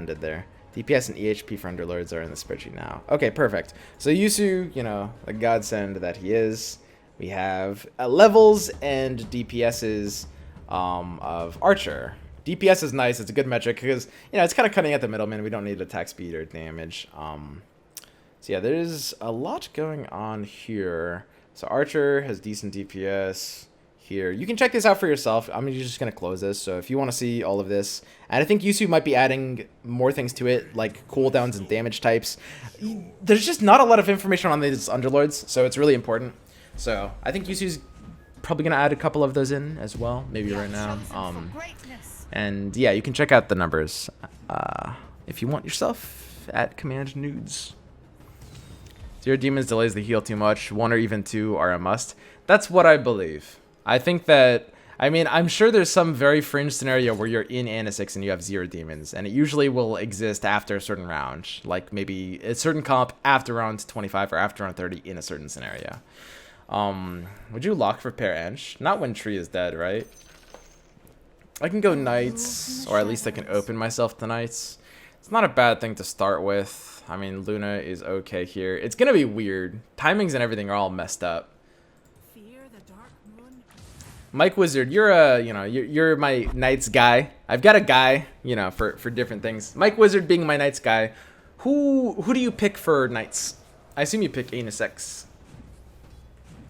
ended there. DPS and EHP for Underlords are in the spreadsheet now. Okay, perfect. So Yusu, you know, the godsend that he is. We have levels and DPSs of Archer. DPS is nice. It's a good metric because, you know, it's kind of cutting at the middleman. We don't need attack speed or damage. So yeah, there's a lot going on here. So Archer has decent DPS here. You can check this out for yourself. I'm just going to close this. So if you want to see all of this, and I think Yusu might be adding more things to it, like cooldowns and damage types. There's just not a lot of information on these Underlords, so it's really important. So I think Yusu's probably going to add a couple of those in as well, maybe right now. And yeah, you can check out the numbers if you want yourself at Command Nudes. 0 demons delays the heal too much. 1 or even 2 are a must. That's what I believe. I think that, I mean, I'm sure there's some very fringe scenario where you're in Ana 6 and you have 0 demons, and it usually will exist after a certain round, like maybe a certain comp after round 25 or after round 30 in a certain scenario. Would you lock for pair Ench? Not when tree is dead, right? I can go knights, or at least I can open myself to knights. It's not a bad thing to start with. I mean, Luna is okay here. It's gonna be weird. Timings and everything are all messed up. Mike Wizard, you're a, you know, you're my knights guy. I've got a guy, you know, for different things. Mike Wizard being my knights guy. Who do you pick for knights? I assume you pick Ana 6.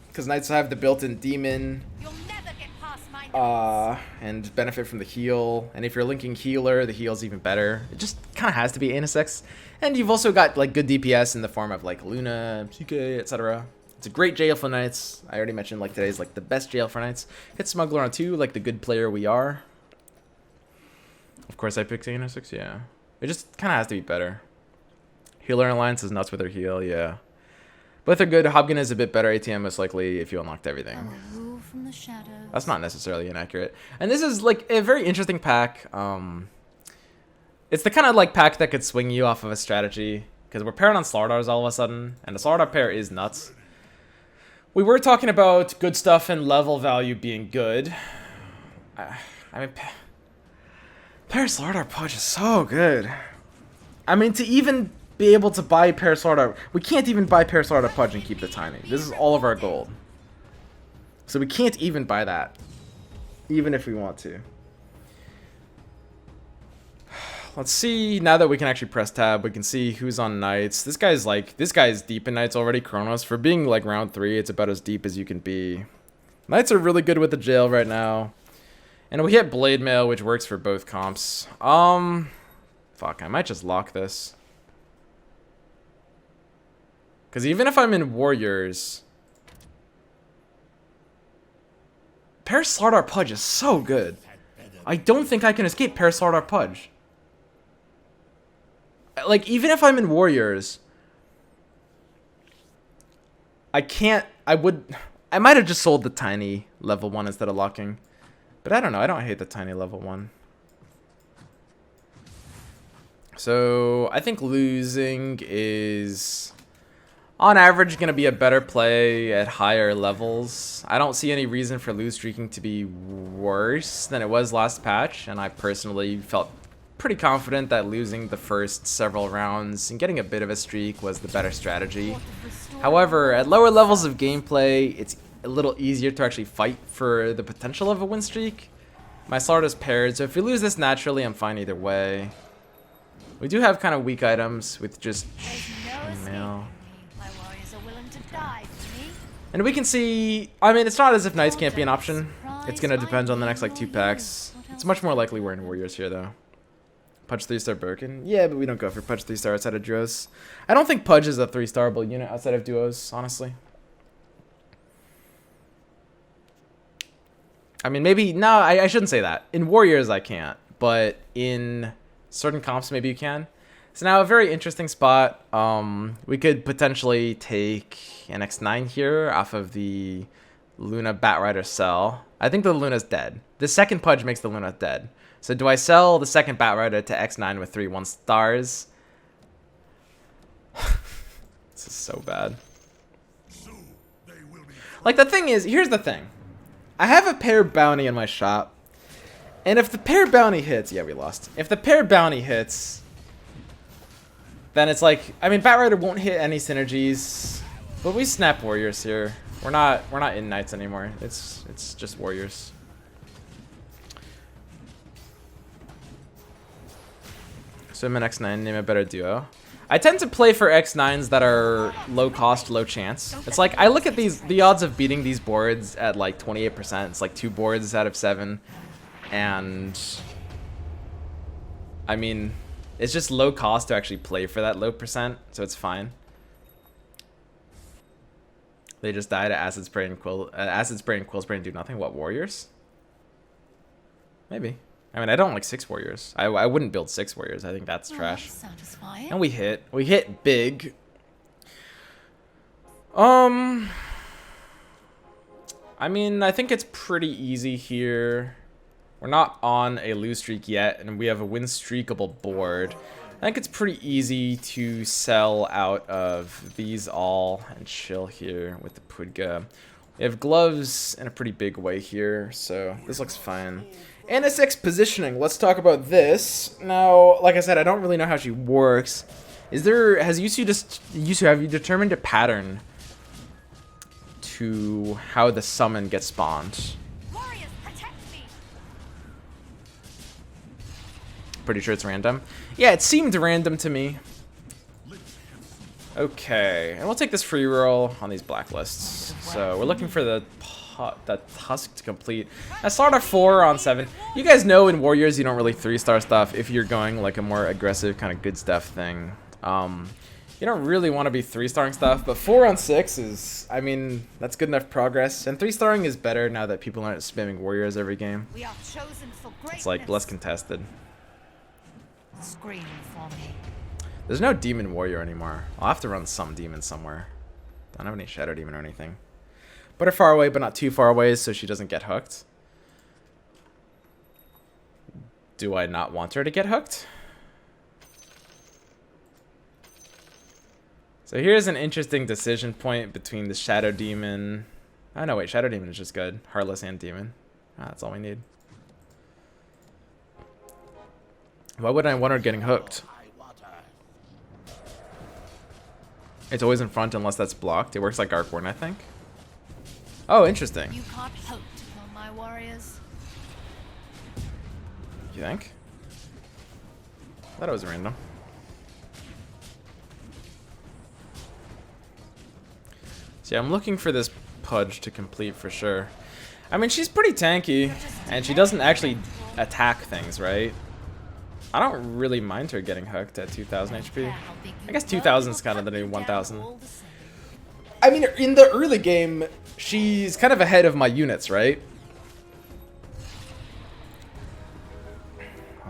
Because knights have the built-in demon. And benefit from the heal. And if you're linking healer, the heal's even better. It just kind of has to be Ana 6. And you've also got like good DPS in the form of like Luna, PK, etc. It's a great jail for knights. I already mentioned like today's like the best jail for knights. Hit Smuggler on 2, like the good player we are. Of course I picked Ana 6, yeah. It just kind of has to be better. Healer Alliance is nuts with her heal, yeah. Both are good. Hobgun is a bit better ATM most likely if you unlocked everything. From the shadows. That's not necessarily inaccurate. And this is like a very interesting pack. It's the kind of like pack that could swing you off of a strategy. Because we're pairing on Slardars all of a sudden. And the Slardar pair is nuts. We were talking about good stuff and level value being good. I mean, pair Slardar Pudge is so good. I mean, to even be able to buy pair Slardar, we can't even buy pair Slardar Pudge and keep the timing. This is all of our gold. So we can't even buy that, even if we want to. Let's see, now that we can actually press tab, we can see who's on knights. This guy's deep in knights already, Kronos. For being like round 3, it's about as deep as you can be. Knights are really good with the jail right now. And we hit Blade Mail, which works for both comps. Fuck, I might just lock this. Because even if I'm in Warriors, Pair Slardar Pudge is so good. I don't think I can escape Pair Slardar Pudge. Like, even if I'm in Warriors, I can't, I might have just sold the tiny level 1 instead of locking. But I don't know, I don't hate the tiny level 1. So, I think losing is, on average, going to be a better play at higher levels. I don't see any reason for lose streaking to be worse than it was last patch. And I personally felt pretty confident that losing the first several rounds and getting a bit of a streak was the better strategy. However, at lower levels of gameplay, it's a little easier to actually fight for the potential of a win streak. My Slardar's paired, so if we lose this naturally, I'm fine either way. We do have kind of weak items with just mail. And we can see, I mean, it's not as if Knights can't be an option. It's going to depend on the next like 2 packs. It's much more likely we're in Warriors here though. Pudge 3-star broken? Yeah, but we don't go for Pudge 3-star outside of duos. I don't think Pudge is a 3-starable unit outside of duos, honestly. I mean, maybe, no, I shouldn't say that. In Warriors, I can't, but in certain comps, maybe you can. So now a very interesting spot. We could potentially take an X9 here off of the Luna Batrider cell. I think the Luna's dead. The second Pudge makes the Luna dead. So do I sell the second Batrider to X9 with 3 1-stars? This is so bad. Like, the thing is, here's the thing. I have a pair bounty in my shop. And if the pair bounty hits, yeah, we lost. If the pair bounty hits, then it's like, I mean, Bat Rider won't hit any synergies, but we snap warriors here. We're not in knights anymore. It's just warriors. Swim an X9, name a better duo. I tend to play for X9s that are low cost, low chance. It's like, I look at the odds of beating these boards at like 28%. It's like 2 boards out of 7. And I mean, it's just low cost to actually play for that low percent, so it's fine. They just died at Acid Spray and Quill Spray and do nothing. What, warriors? Maybe. I mean, I don't like 6 warriors. I wouldn't build 6 warriors. I think that's trash. And we hit. We hit big. I mean, I think it's pretty easy here. We're not on a lose streak yet, and we have a win streakable board. I think it's pretty easy to sell out of these all and chill here with the Pudga. We have gloves in a pretty big way here, so this looks fine. NSX positioning, let's talk about this. Now, like I said, I don't really know how she works. Have you determined a pattern to how the summon gets spawned? Pretty sure it's random. Yeah, it seemed random to me. Okay, and we'll take this free roll on these blacklists. So we're looking for the Tusk to complete. I started 4 on 7. You guys know in Warriors you don't really 3-star stuff if you're going like a more aggressive kind of good stuff thing. You don't really want to be 3-starring stuff, but 4 on 6 is, I mean, that's good enough progress. And 3-starring is better now that people aren't spamming Warriors every game. We are chosen for greatness. It's like less contested. Scream for me. There's no Demon Warrior anymore. I'll have to run some Demon somewhere. Don't have any Shadow Demon or anything. Put her far away, but not too far away so she doesn't get hooked. Do I not want her to get hooked? So here's an interesting decision point between the Shadow Demon. Oh no, wait, Shadow Demon is just good. Heartless and Demon. That's all we need. Why would I want her getting hooked? It's always in front unless that's blocked. It works like Arcborn, I think. Oh, interesting. You can't hope to kill my warriors. You think? I thought it was random. See, I'm looking for this Pudge to complete for sure. I mean, she's pretty tanky, and she doesn't actually attack things, right? I don't really mind her getting hooked at 2,000 HP. I guess 2,000 is kind of the new 1,000. I mean, in the early game, she's kind of ahead of my units, right?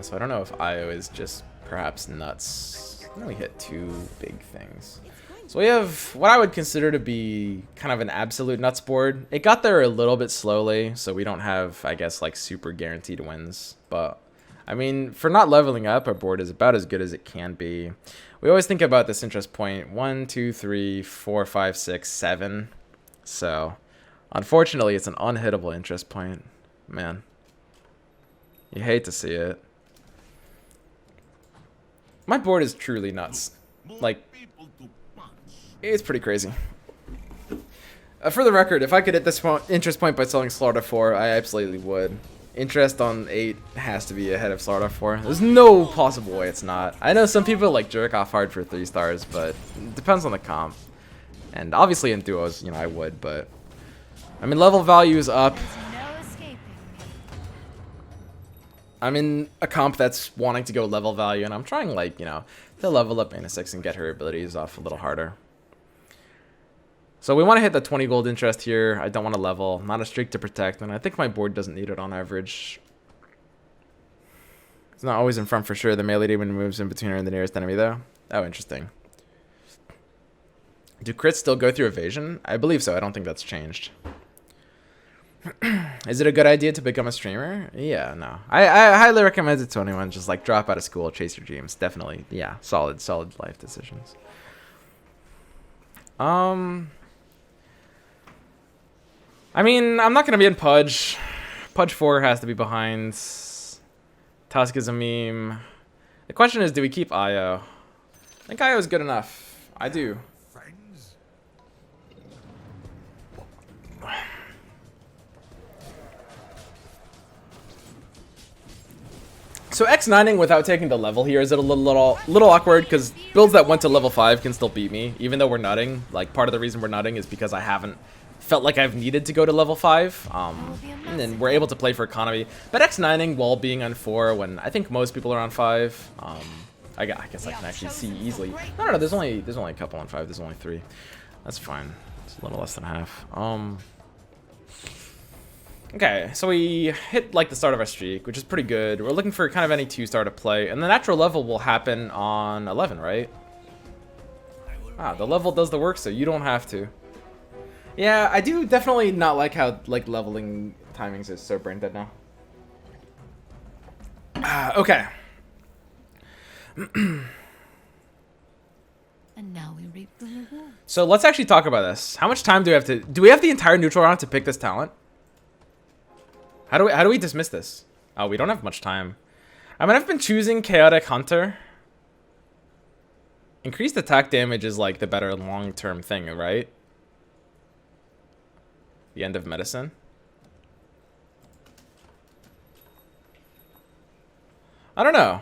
So I don't know if Io is just perhaps nuts. I know we hit 2 big things. So we have what I would consider to be kind of an absolute nuts board. It got there a little bit slowly, so we don't have, I guess, like super guaranteed wins. But I mean, for not leveling up, our board is about as good as it can be. We always think about this interest point 1, 2, 3, 4, 5, 6, 7. So unfortunately, it's an unhittable interest point. Man, you hate to see it. My board is truly nuts. Like, it's pretty crazy. For the record, if I could hit this interest point by selling Slaughter 4, I absolutely would. Interest on 8 has to be ahead of Slaughter 4. There's no possible way it's not. I know some people like jerk off hard for 3 stars, but it depends on the comp. And obviously in duos, you know, I would, but I mean, level value is up. I'm in a comp that's wanting to go level value, and I'm trying, like, you know, to level up Mana 6 and get her abilities off a little harder. So we want to hit the 20 gold interest here. I don't want to level. Not a streak to protect, and I think my board doesn't need it on average. It's not always in front for sure. The melee demon moves in between her and the nearest enemy, though. Oh, interesting. Do crits still go through evasion? I believe so. I don't think that's changed. Is it a good idea to become a streamer? Yeah, no. I highly recommend it to anyone. Just like drop out of school, chase your dreams. Definitely. Yeah, solid life decisions. I mean, I'm not going to be in Pudge. Pudge 4 has to be behind. Tusk is a meme. The question is, do we keep Io? think Io is good enough. I do. So X9ing without taking the level here is a little awkward because builds that went to level 5 can still beat me, even though we're nutting. Like, part of the reason we're nutting is because I haven't felt like I've needed to go to level 5, and then we're able to play for economy. But X9ing while being on 4 when I think most people are on 5, I guess I can actually see easily. No, there's only a couple on 5. There's only 3. That's fine. It's a little less than half. Okay, so we hit like the start of our streak, which is pretty good. We're looking for kind of any 2-star to play, and the natural level will happen on 11, right? Ah, the level does the work, so you don't have to. Yeah, I do definitely not like how like leveling timings is so brain dead now. Okay. And now we reap the reward. So let's actually talk about this. How much time do we have to? Do we have the entire neutral round to pick this talent? How do we dismiss this? Oh, we don't have much time. I mean, I've been choosing Chaotic Hunter. Increased attack damage is like the better long-term thing, right? The end of medicine. I don't know.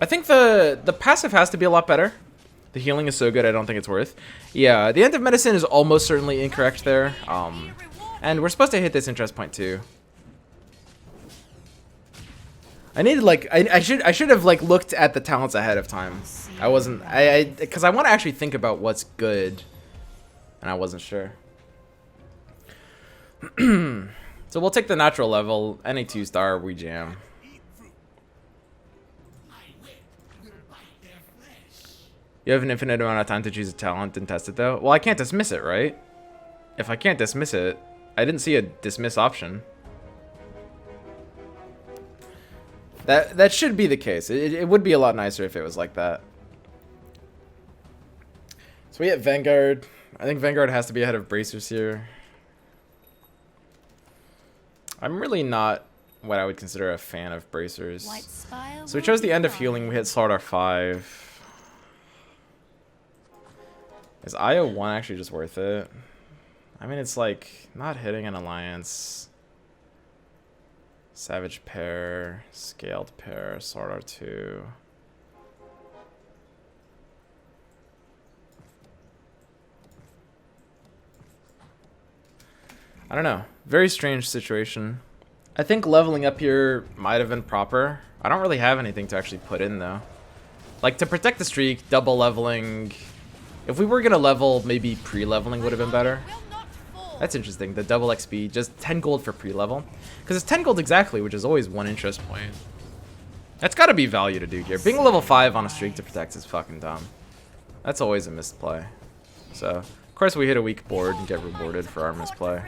I think the passive has to be a lot better. The healing is so good, I don't think it's worth. Yeah, the end of medicine is almost certainly incorrect there. And we're supposed to hit this interest point too. I needed like I should have like looked at the talents ahead of time. I wasn't because I want to actually think about what's good, and I wasn't sure. So we'll take the natural level. Any 2-star, we jam. You have an infinite amount of time to choose a talent and test it, though. Well, I can't dismiss it, right? If I can't dismiss it, I didn't see a dismiss option. That should be the case. It would be a lot nicer if it was like that. So we hit Vanguard. I think Vanguard has to be ahead of Bracers here. I'm really not what I would consider a fan of Bracers. So we chose the end of healing. We hit Slardar 5. Is IO 1 actually just worth it? I mean, it's like not hitting an alliance. Savage pair, scaled pair, Slardar 2. I don't know. Very strange situation. I think leveling up here might have been proper. I don't really have anything to actually put in though. Like to protect the streak, double leveling. If we were gonna level, maybe pre-leveling would have been better. That's interesting. The double XP, just 10 gold for pre-level. Because it's 10 gold exactly, which is always 1 interest point. That's gotta be value to do here. Being a level 5 on a streak to protect is fucking dumb. That's always a misplay. So, of course we hit a weak board and get rewarded for our misplay.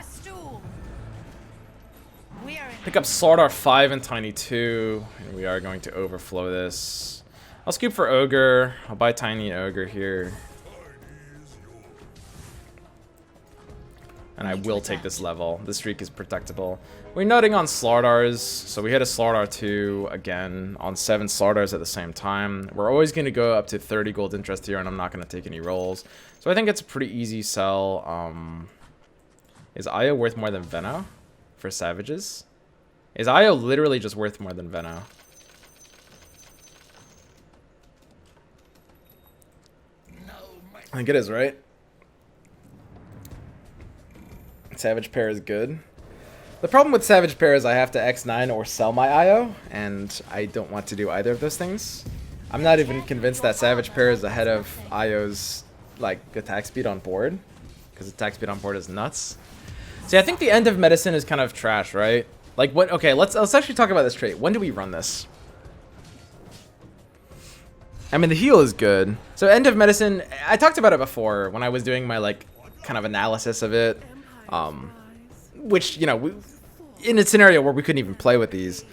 Pick up Slardar 5 and Tiny 2. And we are going to overflow this. I'll scoop for Ogre. I'll buy Tiny Ogre here. And I will take this level. The streak is protectable. We're nutting on Slardars, so we hit a Slardar 2 again on 7 Slardars at the same time. We're always going to go up to 30 gold interest here, and I'm not going to take any rolls. So I think it's a pretty easy sell. Is Io worth more than Veno for Savages? Is Io literally just worth more than Veno? I think it is, right? Savage pair is good. The problem with Savage pair is I have to X9 or sell my IO, and I don't want to do either of those things. I'm not even convinced that Savage pair is ahead of IO's like attack speed on board, because attack speed on board is nuts. See, I think the end of medicine is kind of trash, right? Like what? Okay, let's actually talk about this trait. When do we run this? I mean, the heal is good. So end of medicine, I talked about it before when I was doing my like kind of analysis of it. Which, you know, in a scenario where we couldn't even play with these.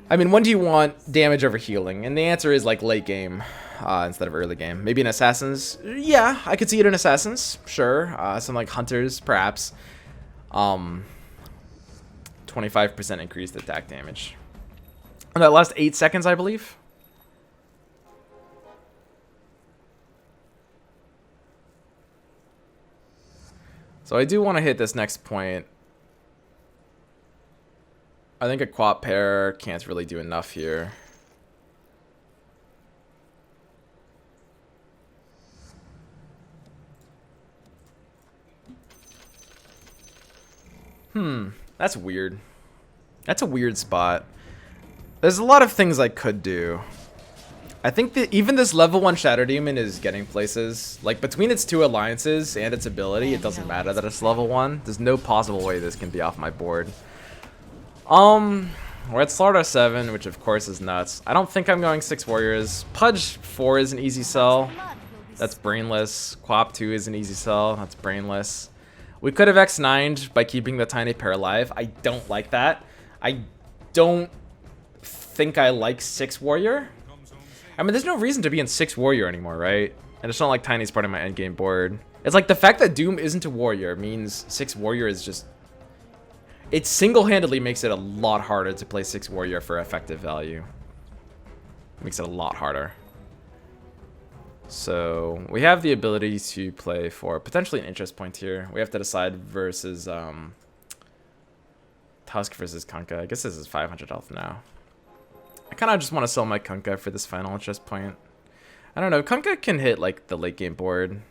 I mean, when do you want damage over healing? And the answer is like late game instead of early game. Maybe in Assassins. Yeah, I could see it in Assassins. Sure. Some like Hunters, perhaps. 25% increased attack damage. And that last 8 seconds, I believe. So I do want to hit this next point. I think a quad pair can't really do enough here. That's weird. That's a weird spot. There's a lot of things I could do. I think that even this level 1 Shadow Demon is getting places. Like, between its 2 alliances and its ability, it doesn't matter that it's level 1. There's no possible way this can be off my board. We're at Slaughter 7, which of course is nuts. I don't think I'm going 6 Warriors. Pudge 4 is an easy sell. That's brainless. Quap 2 is an easy sell. That's brainless. We could have X9'd by keeping the tiny pair alive. I don't like that. I don't think I like 6 Warrior. I mean, there's no reason to be in 6 Warrior anymore, right? And it's not like Tiny's part of my endgame board. It's like the fact that Doom isn't a Warrior means 6 Warrior is just... It single-handedly makes it a lot harder to play 6 Warrior for effective value. Makes it a lot harder. So we have the ability to play for potentially an interest point here. We have to decide versus Tusk versus Kunkka. I guess this is 500 health now. I kind of just want to sell my Kunkka for this final interest point. I don't know. Kunkka can hit like the late game board.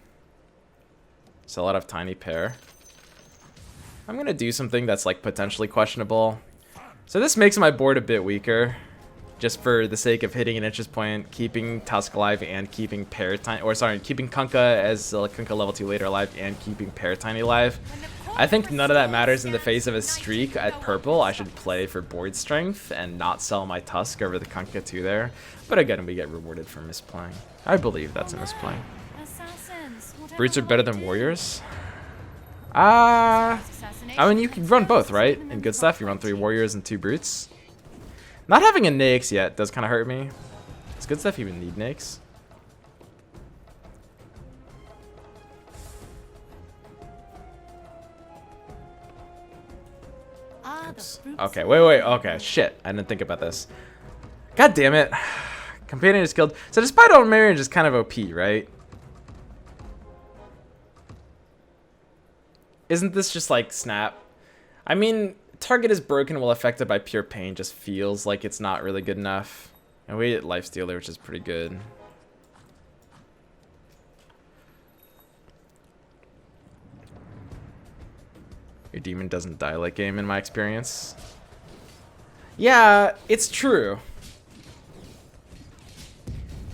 Sell out of tiny pair. I'm going to do something that's like potentially questionable. So this makes my board a bit weaker. Just for the sake of hitting an interest point, keeping Tusk alive and keeping keeping Kunkka as Kunkka level 2 later alive and keeping Paratiny alive. I think none of that matters in the face of a streak at purple. I should play for board strength and not sell my Tusk over the Kunkka 2 there. But again, we get rewarded for misplaying. I believe that's a misplaying. Brutes are better than Warriors? I mean, you can run both, right? In good stuff, you run 3 Warriors and 2 Brutes. Not having a Nyx yet does kind of hurt me. It's good stuff you even need Nyx. Oops. Okay, wait. Okay, shit. I didn't think about this. God damn it. Companion is killed. So despite all marriage is kind of OP, right? Isn't this just like snap? I mean, target is broken while affected by pure pain just feels like it's not really good enough. And we get Lifestealer, which is pretty good. Your demon doesn't die late game in my experience. Yeah, it's true.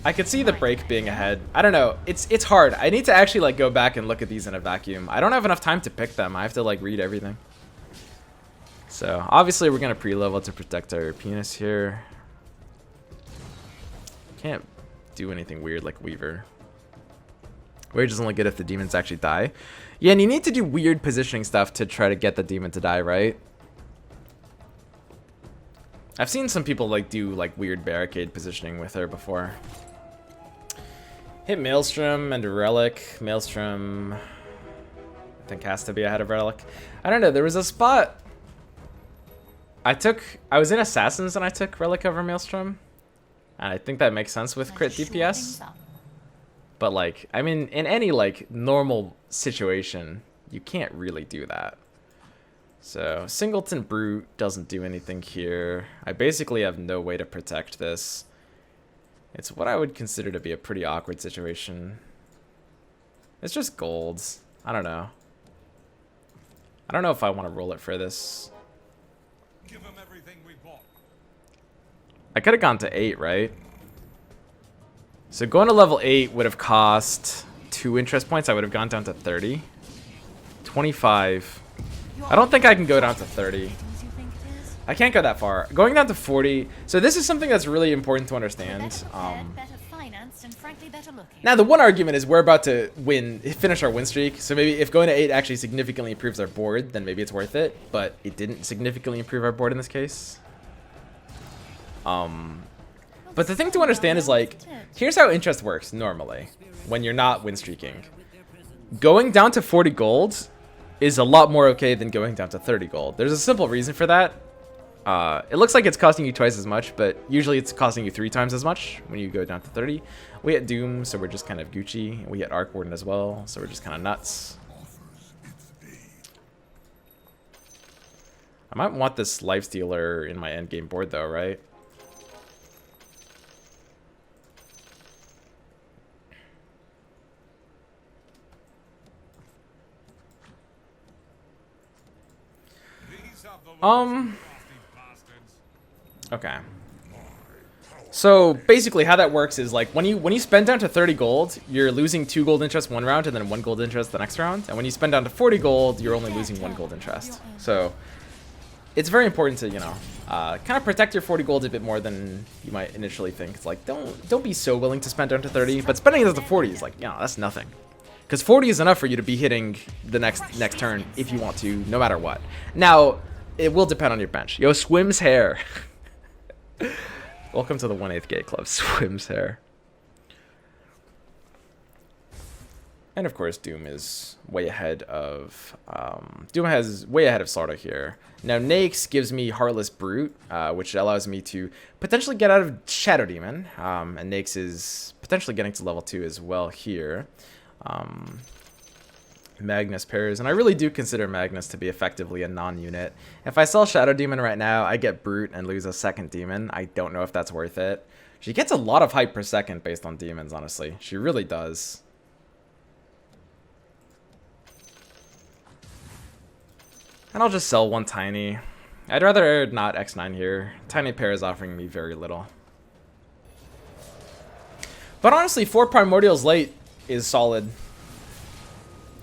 I could see the break being ahead. I don't know. It's hard. I need to actually like go back and look at these in a vacuum. I don't have enough time to pick them. I have to like read everything. So obviously we're gonna pre-level to protect our penis here. Can't do anything weird like Weaver. Rage is only good if the demons actually die. Yeah, and you need to do weird positioning stuff to try to get the demon to die, right? I've seen some people like do like weird barricade positioning with her before. Hit Maelstrom and a Relic. Maelstrom, I think, has to be ahead of Relic. I don't know. There was a spot. I was in Assassins and I took Relic over Maelstrom. And I think that makes sense with crit DPS. But like, I mean, in any like normal situation, you can't really do that. So Singleton Brute doesn't do anything here. I basically have no way to protect this. It's what I would consider to be a pretty awkward situation. It's just golds. I don't know. I don't know if I want to roll it for this. Give him everything we bought. I could have gone to 8, right? So going to level 8 would have cost 2 interest points. I would have gone down to 30. 25. I don't think I can go down to 30. I can't go that far. Going down to 40. So this is something that's really important to understand. Now the one argument is we're about to finish our win streak. So maybe if going to 8 actually significantly improves our board, then maybe it's worth it. But it didn't significantly improve our board in this case. But the thing to understand is like, here's how interest works normally when you're not win streaking. Going down to 40 gold is a lot more okay than going down to 30 gold. There's a simple reason for that. It looks like it's costing you twice as much, but usually it's costing you 3 times as much when you go down to 30. We hit Doom, so we're just kind of Gucci. We hit Arc Warden as well, so we're just kind of nuts. I might want this Lifestealer in my endgame board though, right? Okay. So basically how that works is like when you spend down to 30 gold, you're losing 2 gold interest one round and then 1 gold interest the next round. And when you spend down to 40 gold, you're only losing 1 gold interest. So it's very important to, you know, kind of protect your 40 gold a bit more than you might initially think. It's like, don't be so willing to spend down to 30, but spending it to 40 is like, you know, that's nothing. Because 40 is enough for you to be hitting the next turn if you want to, no matter what. Now, it will depend on your bench. Yo, Swim's hair. Welcome to the 1/8 gay club, Swim's hair. And of course, Doom is way ahead of Sarda here. Now, Nakes gives me Heartless Brute, which allows me to potentially get out of Shadow Demon. And Nakes is potentially getting to level 2 as well here. Magnus pairs, and I really do consider Magnus to be effectively a non-unit. If I sell Shadow Demon right now, I get Brute and lose a second demon. I don't know if that's worth it. She gets a lot of hype per second based on demons, honestly. She really does. And I'll just sell one Tiny. I'd rather not X9 here. Tiny pair is offering me very little. But honestly, 4 Primordials late is solid.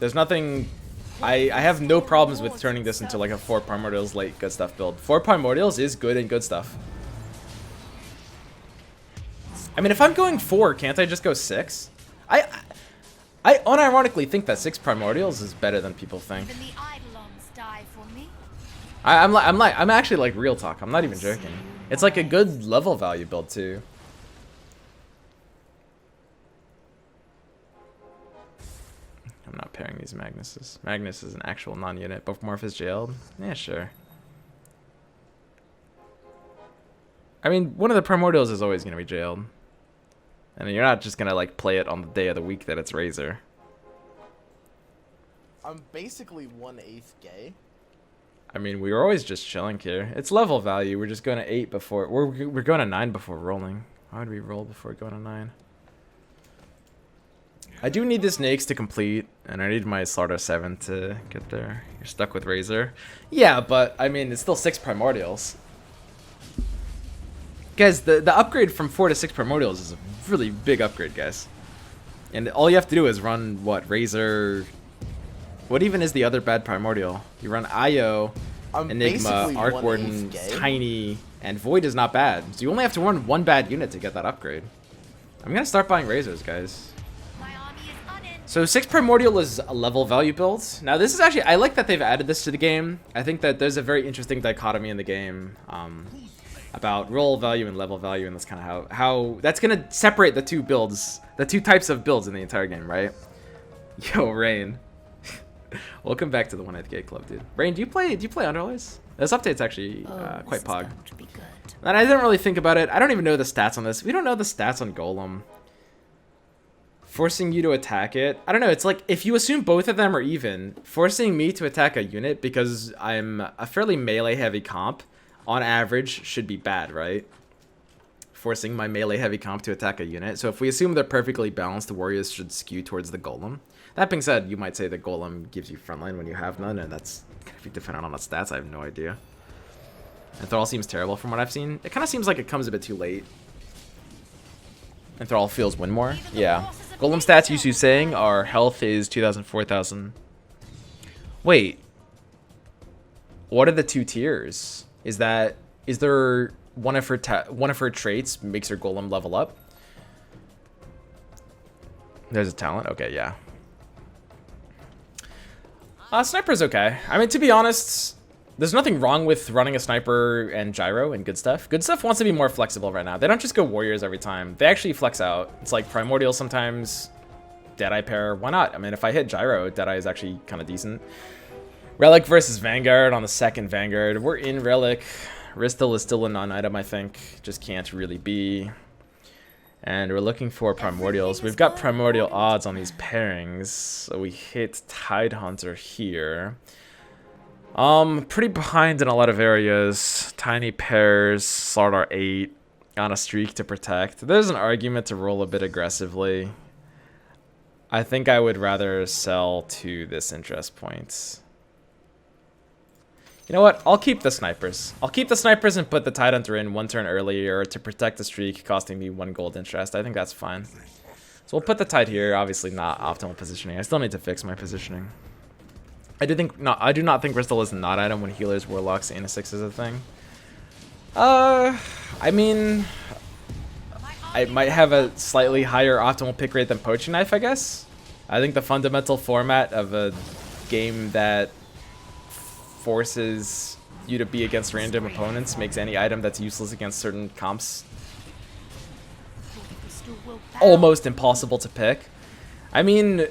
There's nothing... I have no problems with turning this into like a 4 Primordials late good stuff build. 4 Primordials is good and good stuff. I mean, if I'm going 4, can't I just go 6? I unironically think that 6 Primordials is better than people think. I'm actually like real talk. I'm not even joking. It's like a good level value build too. I'm not pairing these Magnuses. Magnus is an actual non-unit. Both Morph is jailed? Yeah, sure. I mean, one of the Primordials is always going to be jailed. And you're not just going to like play it on the day of the week that it's Razor. I'm basically 1/8 gay. I mean, we were always just chilling here. It's level value. We're just going to 8 before... We're going to 9 before rolling. Why would we roll before going to 9? I do need this Nakes to complete, and I need my Sarda 7 to get there. You're stuck with Razor. Yeah, but, I mean, it's still 6 Primordials. Guys, the upgrade from 4 to 6 Primordials is a really big upgrade, guys. And all you have to do is run, what, Razor... What even is the other bad Primordial? You run Io, Enigma, Arc Warden, Tiny, and Void is not bad. So you only have to run 1 bad unit to get that upgrade. I'm gonna start buying Razors, guys. So 6 Primordial is a level value build. Now this is actually, I like that they've added this to the game. I think that there's a very interesting dichotomy in the game about roll value and level value, and that's kind of how that's gonna separate the two builds, the two types of builds in the entire game, right? Yo, Rain. Welcome back to the 1/8 gay club, dude. Rain, do you play Underlords? This update's actually quite pog. And I didn't really think about it. I don't even know the stats on this. We don't know the stats on Golem. Forcing you to attack it. I don't know. It's like if you assume both of them are even, forcing me to attack a unit because I'm a fairly melee heavy comp on average should be bad, right? Forcing my melee heavy comp to attack a unit. So if we assume they're perfectly balanced, the warriors should skew towards the Golem. That being said, you might say the Golem gives you frontline when you have none, and that's gonna be dependent on the stats. I have no idea. And Thrall seems terrible from what I've seen. It kind of seems like it comes a bit too late. And Thrall feels win more. Yeah. Golem stats, Yusu's saying, our health is 2,000, 4,000. Wait. What are the 2 tiers? Is there one of her traits makes her Golem level up? There's a talent? Okay, yeah. Sniper's okay. I mean, to be honest, there's nothing wrong with running a Sniper and Gyro and Good Stuff. Good Stuff wants to be more flexible right now. They don't just go Warriors every time. They actually flex out. It's like Primordial sometimes, Deadeye pair. Why not? I mean, if I hit Gyro, Deadeye is actually kind of decent. Relic versus Vanguard on the second Vanguard. We're in Relic. Ristal is still a non-item, I think. Just can't really be. And we're looking for Primordials. We've got Primordial odds on these pairings. So we hit Tidehunter here. Pretty behind in a lot of areas. Tiny pairs, Slardar 8 on a streak to protect. There's an argument to roll a bit aggressively. I think I would rather sell to this interest points. You know what? I'll keep the snipers. I'll keep the snipers and put the Tidehunter in 1 turn earlier to protect the streak, costing me 1 gold interest. I think that's fine. So we'll put the Tide here. Obviously not optimal positioning. I still need to fix my positioning. I do not think Bristol is a not item when healers, warlocks, and a 6 is a thing. I mean, I might have a slightly higher optimal pick rate than Poaching Knife, I guess. I think the fundamental format of a game that forces you to be against random opponents makes any item that's useless against certain comps almost impossible to pick. I mean,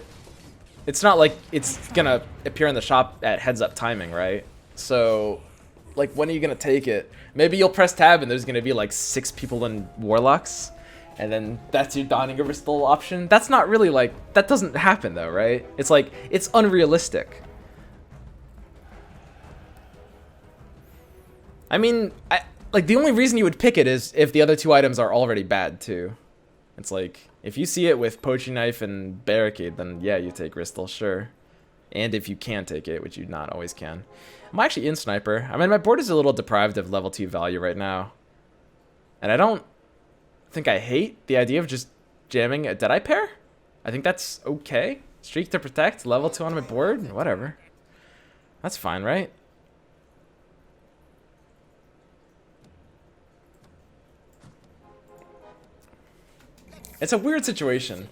it's not like it's gonna appear in the shop at heads up timing, right? So, like, when are you gonna take it? Maybe you'll press tab and there's gonna be like 6 people in warlocks, and then that's your Donning over Stole option. That's not really like, that doesn't happen though, right? It's like, it's unrealistic. I mean, like the only reason you would pick it is if the other 2 items are already bad too. It's like, if you see it with Poaching Knife and Barricade, then yeah, you take Ristle, sure. And if you can take it, which you not always can. I'm actually in Sniper. I mean, my board is a little deprived of level 2 value right now. And I don't think I hate the idea of just jamming a Deadeye pair. I think that's okay. Streak to protect, level 2 on my board, whatever. That's fine, right? It's a weird situation.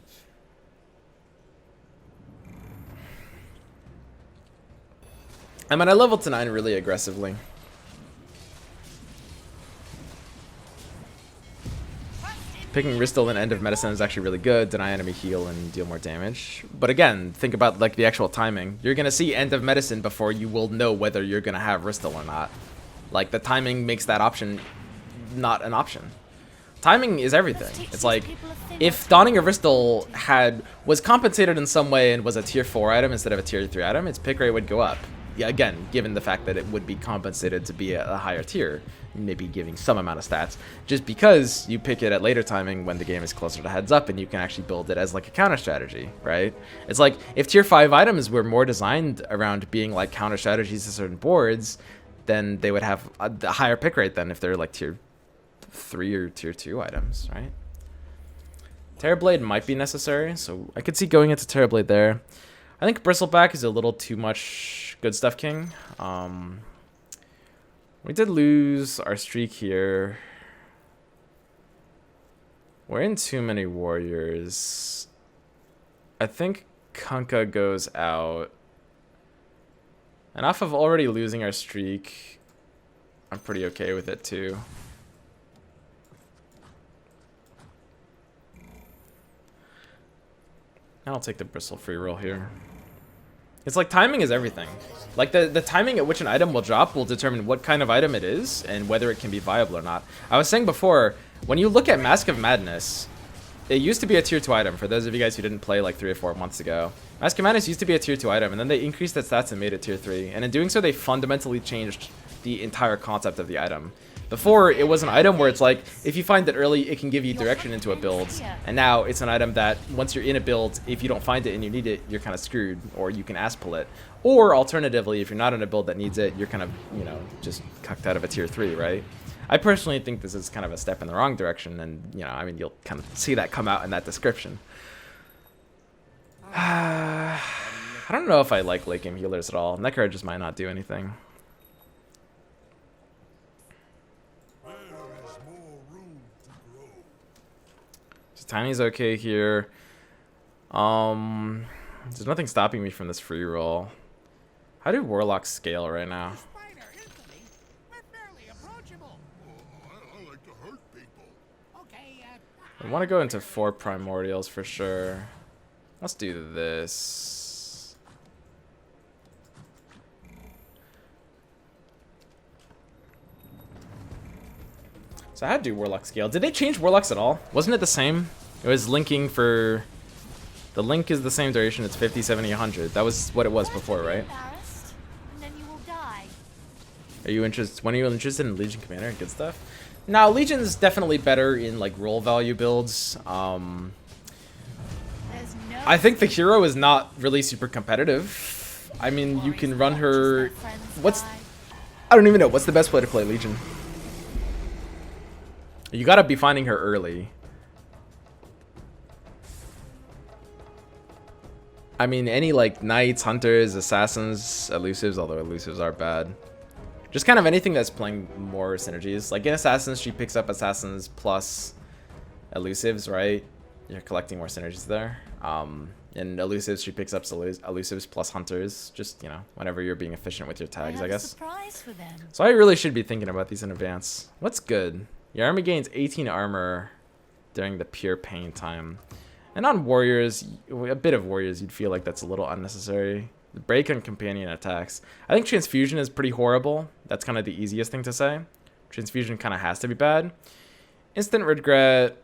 I mean, I leveled to 9 really aggressively. Picking Ristle and End of Medicine is actually really good. Deny enemy heal and deal more damage. But again, think about like the actual timing. You're gonna see End of Medicine before you will know whether you're gonna have Ristle or not. Like, the timing makes that option not an option. Timing is everything. It's like, if Donning of Ristle was compensated in some way and was a tier 4 item instead of a tier 3 item, its pick rate would go up. Yeah, again, given the fact that it would be compensated to be a higher tier, maybe giving some amount of stats, just because you pick it at later timing when the game is closer to heads up and you can actually build it as like a counter strategy, right? It's like, if tier 5 items were more designed around being like counter strategies to certain boards, then they would have a higher pick rate than if they're like tier 3 or tier 2 items, right? Terrorblade might be necessary, so I could see going into Terrorblade there. I think Bristleback is a little too much Good Stuff King. We did lose our streak here. We're in too many warriors. I think Kunkka goes out. And off of already losing our streak, I'm pretty okay with it too. I'll take the Bristle free roll here. It's like, timing is everything. Like, the timing at which an item will drop will determine what kind of item it is and whether it can be viable or not. I was saying before, when you look at Mask of Madness, it used to be a tier 2 item, for those of you guys who didn't play like 3 or 4 months ago. Mask of Madness used to be a tier 2 item, and then they increased its stats and made it tier 3. And in doing so, they fundamentally changed the entire concept of the item. Before, it was an item where it's like, if you find it early, it can give you direction into a build. And now, it's an item that, once you're in a build, if you don't find it and you need it, you're kind of screwed, or you can ass pull it. Or, alternatively, if you're not in a build that needs it, you're kind of, you know, just cucked out of a tier 3, right? I personally think this is kind of a step in the wrong direction, and, you know, I mean, you'll kind of see that come out in that description. I don't know if I like late game healers at all. Necro just might not do anything. Tiny's okay here. There's nothing stopping me from this free roll. How do Warlocks scale right now? I want to go into 4 Primordials for sure. Let's do this. So I had to do Warlock scale. Did they change Warlocks at all? Wasn't it the same? It was linking for... The link is the same duration. It's 50, 70, 100. That was what it was before, right? And then you will die. Are you interested? When are you interested in Legion Commander and good stuff? Now, Legion's definitely better in like role value builds. I think the hero is not really super competitive. I mean, you can run her. I don't even know. What's the best way to play Legion? You gotta be finding her early. I mean, any like knights, hunters, assassins, elusives, although elusives are bad. Just kind of anything that's playing more synergies. Like in assassins, she picks up assassins plus elusives, right? You're collecting more synergies there. In elusives, she picks up elusives plus hunters. Just, you know, whenever you're being efficient with your tags, I guess. So I really should be thinking about these in advance. What's good? Your army gains 18 armor during the pure pain time. And on warriors, a bit of warriors, you'd feel like that's a little unnecessary. The break on companion attacks. I think transfusion is pretty horrible. That's kind of the easiest thing to say. Transfusion kind of has to be bad. Instant regret.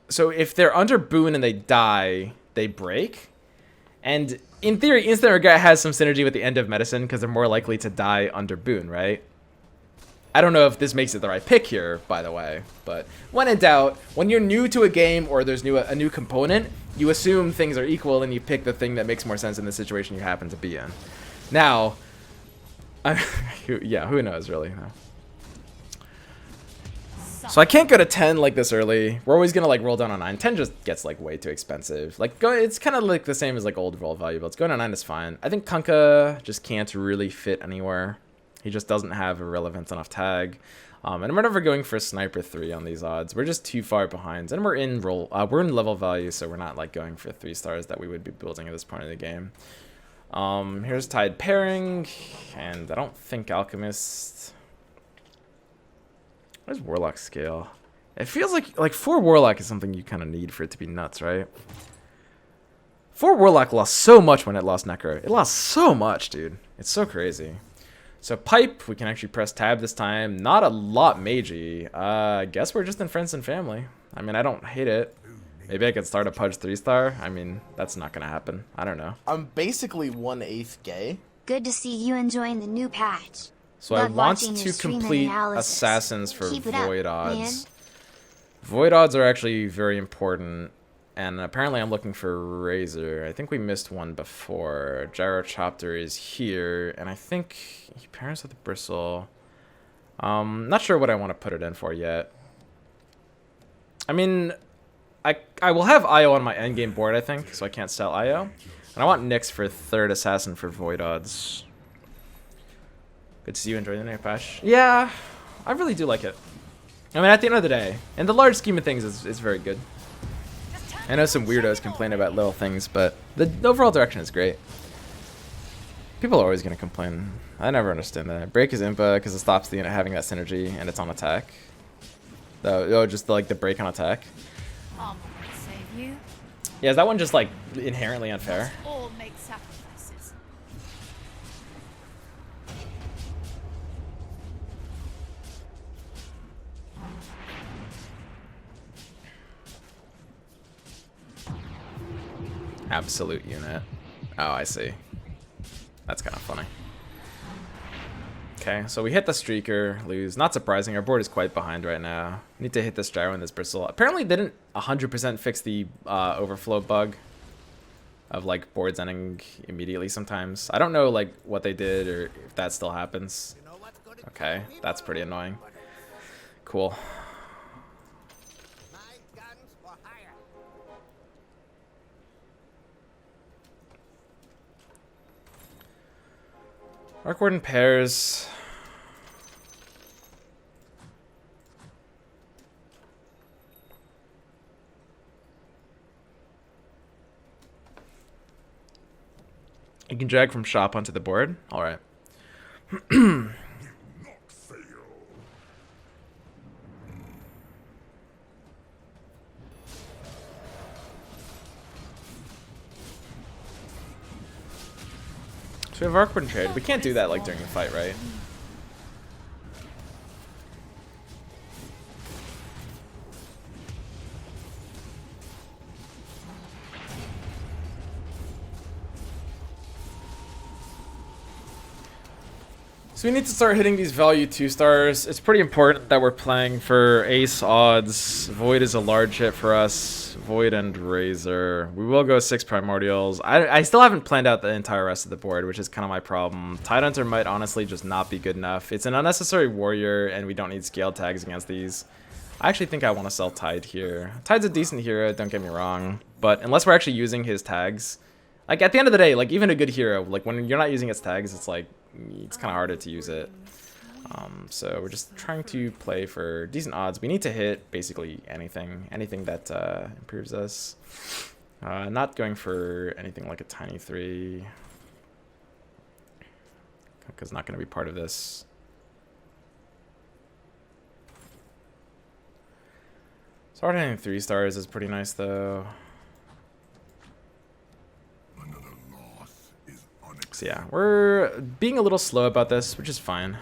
So if they're under boon and they die, they break. And in theory, instant regret has some synergy with the end of medicine because they're more likely to die under boon, right? I don't know if this makes it the right pick here, by the way, but when in doubt, when you're new to a game or there's a new component, you assume things are equal and you pick the thing that makes more sense in the situation you happen to be in. Now, yeah, who knows really? No. So I can't go to 10 like this early. We're always gonna like roll down on 9. 10 just gets like way too expensive. Like it's kind of like the same as like old roll value builds. Going to 9 is fine. I think Kunkka just can't really fit anywhere. He just doesn't have a relevant enough tag. And we're never going for Sniper 3 on these odds. We're just too far behind. And we're in level value, so we're not like going for 3 stars that we would be building at this point of the game. Here's Tide Pairing, and I don't think Alchemist. Where's Warlock Scale? It feels like 4 Warlock is something you kind of need for it to be nuts, right? 4 Warlock lost so much when it lost Necro. It lost so much, dude. It's so crazy. So Pipe, we can actually press tab this time. Not a lot magey. I guess we're just in friends and family. I mean, I don't hate it. Maybe I could start a Pudge 3-star. I mean, that's not gonna happen. I don't know. I'm basically 1/8 gay. Good to see you enjoying the new patch. So I want to complete Assassins for Void odds. Void odds are actually very important. And apparently I'm looking for Razor. I think we missed one before. Gyrocopter is here. And I think he pairs with the Bristle. Not sure what I want to put it in for yet. I mean, I will have IO on my endgame board, I think. So I can't sell IO. And I want Nyx for 3rd Assassin for Void odds. Good to see you enjoying the new patch. Yeah, I really do like it. I mean, at the end of the day, in the large scheme of things, it's very good. I know some weirdos complain about little things, but the overall direction is great. People are always going to complain. I never understand that. Break is impa because it stops the unit having that synergy and it's on attack. Oh, just like the break on attack. Yeah, is that one just like inherently unfair? Absolute unit. Oh, I see. That's kind of funny. Okay, so we hit the Streaker, lose. Not surprising, our board is quite behind right now. Need to hit this Gyro and this Bristle. Apparently they didn't 100% fix the overflow bug of like boards ending immediately sometimes. I don't know like what they did or if that still happens. Okay, that's pretty annoying. Cool. Arc Warden pairs. You can drag from shop onto the board. All right. So we have Arc Warden trade. We can't do that like during the fight, right? So we need to start hitting these value 2 stars. It's pretty important that we're playing for ace odds. Void is a large hit for us. Void and Razor. We will go 6 Primordials. I still haven't planned out the entire rest of the board, which is kind of my problem. Tidehunter might honestly just not be good enough. It's an unnecessary warrior, and we don't need scale tags against these. I actually think I want to sell Tide here. Tide's a decent hero, don't get me wrong. But unless we're actually using his tags, like at the end of the day, like even a good hero, like when you're not using its tags, it's like, it's kind of harder to use it. So we're just trying to play for decent odds. We need to hit basically anything that improves us. Not going for anything like a tiny 3, because not going to be part of this. So hard hitting 3 stars is pretty nice though. So yeah, we're being a little slow about this, which is fine.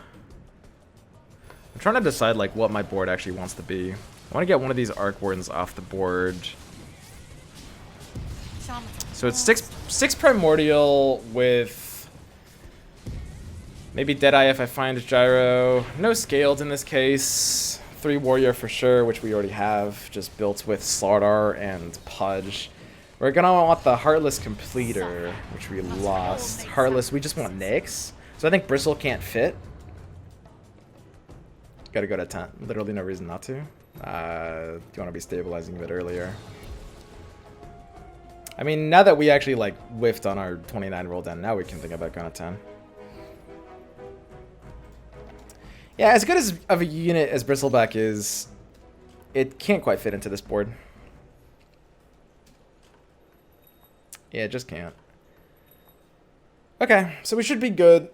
I'm trying to decide like what my board actually wants to be. I want to get one of these Arc Wardens off the board. So it's six Primordial with maybe Deadeye if I find Gyro. No Scaled in this case. 3 Warrior for sure, which we already have, just built with Slardar and Pudge. We're gonna want the Heartless Completer, which we lost. Heartless, we just want Nyx. So I think Bristle can't fit. Gotta go to 10. Literally no reason not to. Do you want to be stabilizing a bit earlier? I mean, now that we actually like whiffed on our 29 roll down, now we can think about going to 10. Yeah, as good as of a unit as Bristleback is, it can't quite fit into this board. Yeah, it just can't. Okay, so we should be good.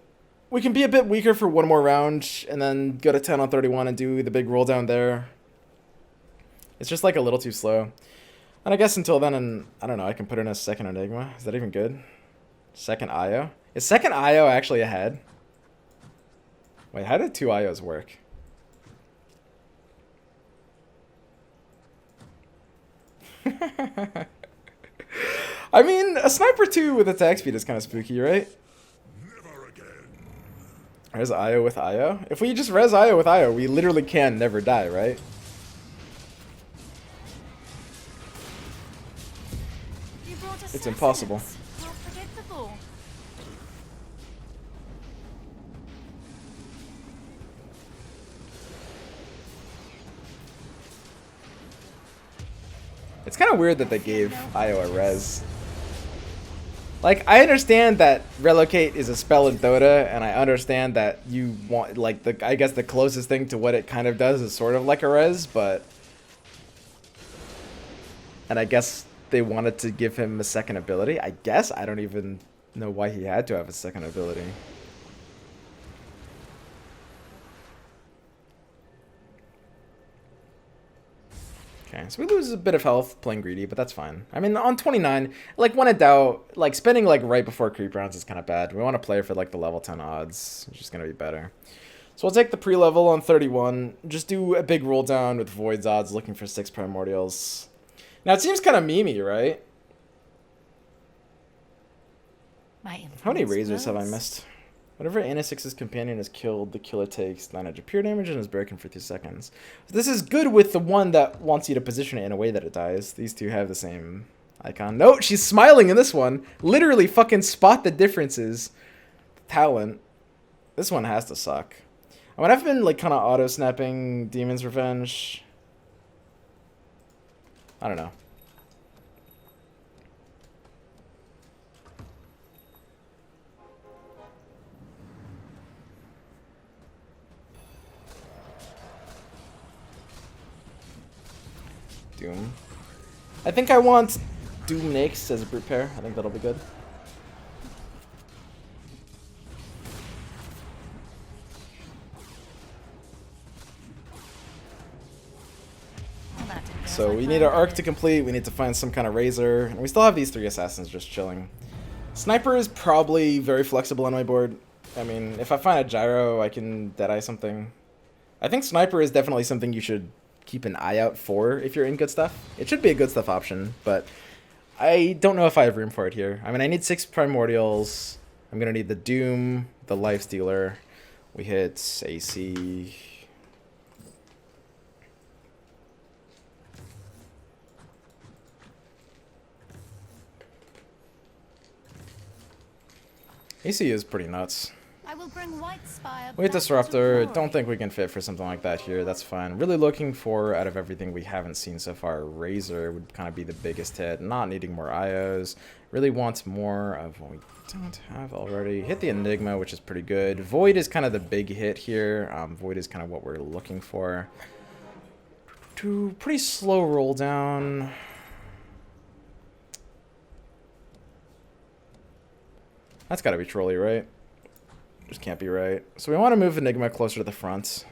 We can be a bit weaker for one more round, and then go to 10 on 31 and do the big roll down there. It's just like a little too slow. And I guess until then, and I don't know, I can put in a second Enigma. Is that even good? Second IO? Is second IO actually ahead? Wait, how did 2 IOs work? I mean, a Sniper 2 with attack speed is kind of spooky, right? Never again. Res IO with IO? If we just res IO with IO, we literally can never die, right? It's impossible. It's kind of weird that they gave IO a res. Like, I understand that Relocate is a spell in Dota, and I understand that you want, like, I guess the closest thing to what it kind of does is sort of like a res, but... And I guess they wanted to give him a second ability. I guess I don't even know why he had to have a second ability. Okay, so we lose a bit of health playing greedy, but that's fine. I mean, on 29, like, when in doubt, like, spending, like, right before creep rounds is kind of bad. We want to play for, like, the level 10 odds, which is going to be better. So we'll take the pre-level on 31, just do a big roll down with Void's odds, looking for 6 Primordials. Now, it seems kind of memey, right? How many Razors have I missed? Whenever Anisix's companion is killed, the killer takes 900 pure damage and is broken for 2 seconds. So this is good with the one that wants you to position it in a way that it dies. These two have the same icon. No, she's smiling in this one. Literally fucking spot the differences. Talent. This one has to suck. I mean, I've been like kind of auto-snapping Demon's Revenge. I don't know. Doom. I think I want Doom Nyx as a brute pair. I think that'll be good. So we need our arc to complete. We need to find some kind of Razor. And we still have these 3 assassins just chilling. Sniper is probably very flexible on my board. I mean, if I find a Gyro, I can Deadeye something. I think Sniper is definitely something you should keep an eye out for if you're in good stuff. It should be a good stuff option, but I don't know if I have room for it here. I mean, I need 6 Primordials. I'm going to need the Doom, the Lifestealer. We hit AC. AC is pretty nuts. I will bring White Spire Wait, back to Disruptor. glory. Don't think we can fit for something like that here. That's fine. Really looking for, out of everything we haven't seen so far, Razor would kind of be the biggest hit. Not needing more IOs. Really wants more of what we don't have already. Hit the Enigma, which is pretty good. Void is kind of the big hit here. Void is kind of what we're looking for. Pretty slow roll down. That's got to be Trolley, right? Just can't be right. So we want to move Enigma closer to the front.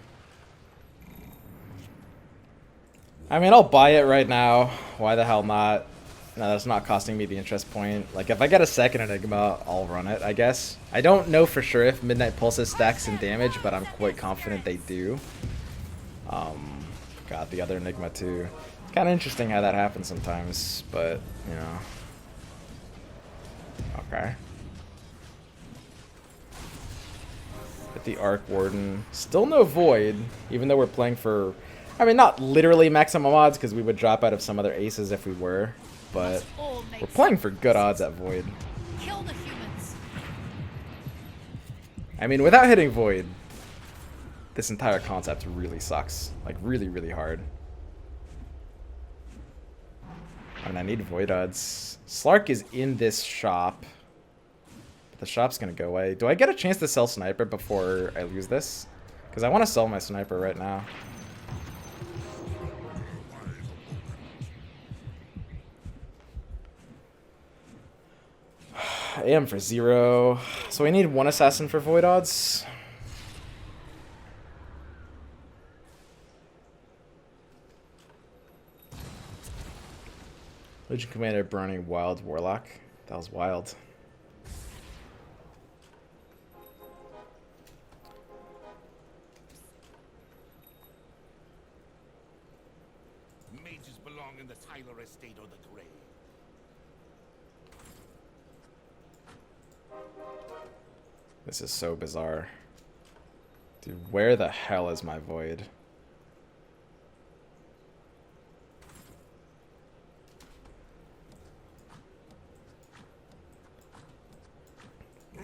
I mean, I'll buy it right now. Why the hell not? No, that's not costing me the interest point. Like, if I get a second Enigma, I'll run it, I guess. I don't know for sure if Midnight Pulses stacks some damage, but I'm quite confident they do. Got the other Enigma too. Kind of interesting how that happens sometimes, but, you know. Okay. With the Arc Warden. Still no Void, even though we're playing for... I mean, not literally maximum odds, because we would drop out of some other aces if we were. But we're playing for good odds at Void. Kill the humans. I mean, without hitting Void, this entire concept really sucks. Like, really, really hard. I mean, I need Void odds. Slark is in this shop. The shop's gonna go away. Do I get a chance to sell Sniper before I lose this? Because I want to sell my Sniper right now. AM for 0. So we need one Assassin for Void odds. Legion Commander Burning Wild Warlock. That was wild. Mages belong in the Tyler estate or the grave. This is so bizarre. Dude, where the hell is my Void?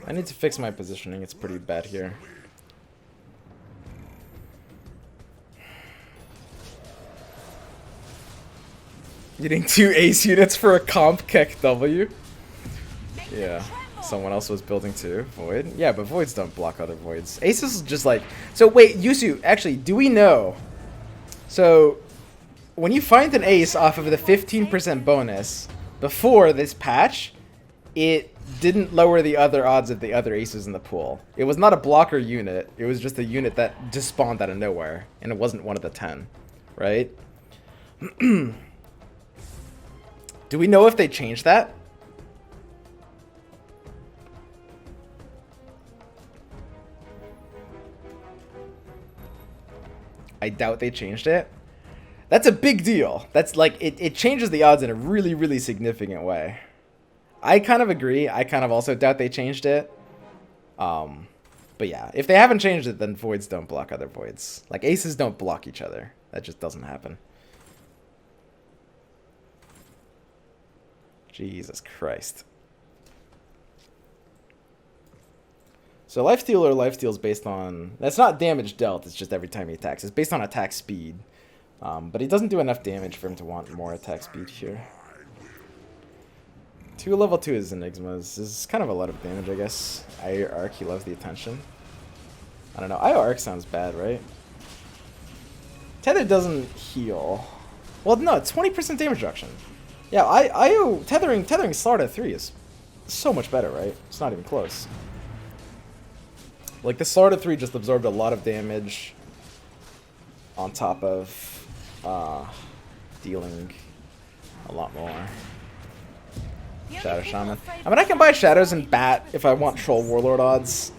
I need to fix my positioning. It's pretty bad here. Getting 2 ace units for a comp Keck W? Yeah. Someone else was building 2. Void? Yeah, but Voids don't block other Voids. Aces is just like... So wait, Yusu, actually, do we know? So, when you find an ace off of the 15% bonus, before this patch, it didn't lower the other odds of the other aces in the pool. It was not a blocker unit. It was just a unit that just spawned out of nowhere. And it wasn't one of the 10. Right? Do we know if they changed that? I doubt they changed it. That's a big deal. That's like, it changes the odds in a really, really significant way. I kind of agree. I kind of also doubt they changed it. But yeah, if they haven't changed it, then Voids don't block other Voids. Like, aces don't block each other. That just doesn't happen. Jesus Christ. So lifesteal is based on... That's not damage dealt, it's just every time he attacks. It's based on attack speed. But he doesn't do enough damage for him to want more attack speed here. 2 level 2 is Enigmas. This is kind of a lot of damage, I guess. IO Arc, he loves the attention. I don't know. IO Arc sounds bad, right? Tether doesn't heal. Well, no, 20% damage reduction. Yeah, IO tethering Slard at 3 is so much better, right? It's not even close. Like, the Slard at 3 just absorbed a lot of damage on top of dealing a lot more. Shadow Shaman. I mean, I can buy Shadows and Bat if I want Troll Warlord odds,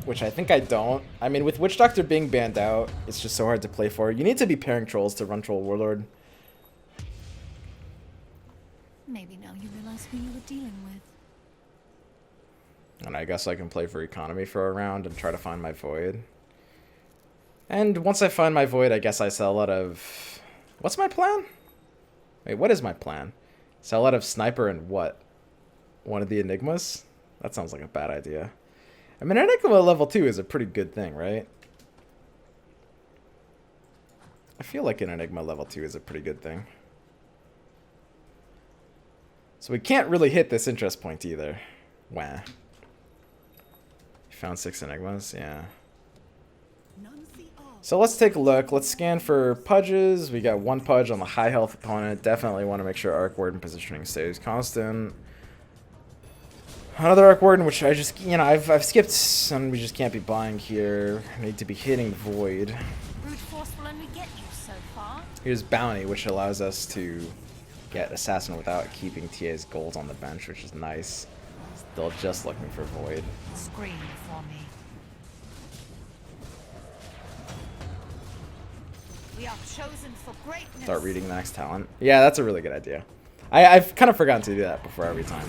which I think I don't. I mean, with Witch Doctor being banned out, it's just so hard to play for. You need to be pairing Trolls to run Troll Warlord. Maybe now you realize who you were dealing with. And I guess I can play for economy for a round and try to find my Void. And once I find my void, I guess I sell a lot of... What's my plan? Wait, what is my plan? Sell a lot of sniper and what? One of the enigmas? That sounds like a bad idea. I mean, enigma level 2 is a pretty good thing, right? I feel like an enigma level 2 is a pretty good thing. So we can't really hit this interest point either. Wah. Found 6 enigmas, yeah. So let's take a look. Let's scan for pudges. We got 1 pudge on the high health opponent. Definitely want to make sure Arc Warden positioning stays constant. Another Arc Warden, which I just, you know, I've skipped, and we just can't be buying here. I need to be hitting Void. Brute force will only get you so far. Here's Bounty, which allows us to get Assassin without keeping TA's gold on the bench, which is nice. Still just looking for Void. Scream for me. We are chosen for greatness. Start reading max talent. Yeah, that's a really good idea. I've kind of forgotten to do that before every time.